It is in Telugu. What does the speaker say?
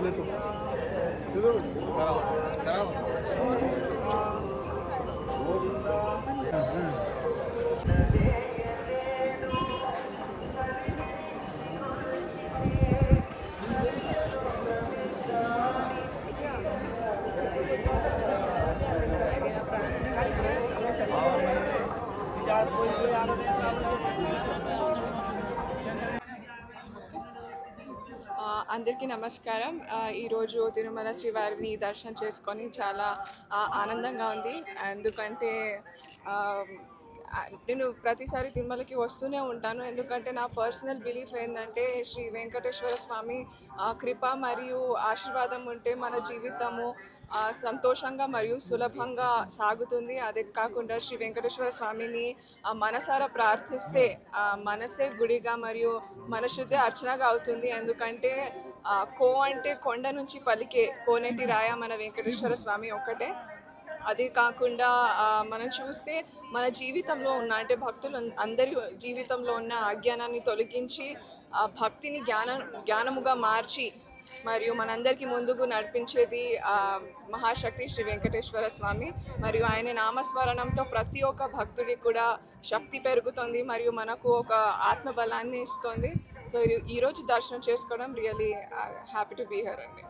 बोले तो అందరికీ నమస్కారం. ఈరోజు తిరుమల శ్రీవారిని దర్శనం చేసుకొని చాలా ఆనందంగా ఉంది. ఎందుకంటే నేను ప్రతిసారి తిరుమలకి వస్తూనే ఉంటాను. ఎందుకంటే నా పర్సనల్ బిలీఫ్ ఏంటంటే శ్రీ వెంకటేశ్వర స్వామి కృప మరియు ఆశీర్వాదం ఉంటే మన జీవితము సంతోషంగా మరియు సులభంగా సాగుతుంది. అదే కాకుండా శ్రీ వెంకటేశ్వర స్వామిని మనసారా ప్రార్థిస్తే మనసే గుడిగా మరియు మనశుద్ధి అర్చనగా అవుతుంది. ఎందుకంటే కో అంటే కొండ నుంచి పలికే కోనేటి రాయ మన వెంకటేశ్వర స్వామి ఒక్కటే. అదే కాకుండా మనం చూస్తే మన జీవితంలో ఉన్న అంటే భక్తులు అందరి జీవితంలో ఉన్న అజ్ఞానాన్ని తొలగించి భక్తిని జ్ఞానముగా మార్చి మరియు మనందరికీ ముందుకు నడిపించేది మహాశక్తి శ్రీ వెంకటేశ్వర స్వామి. మరియు ఆయన నామస్మరణంతో ప్రతి ఒక్క భక్తుడికి కూడా శక్తి పెరుగుతుంది మరియు మనకు ఒక ఆత్మబలాన్ని ఇస్తుంది. సో ఈరోజు దర్శనం చేసుకోవడం really happy to be here అండి.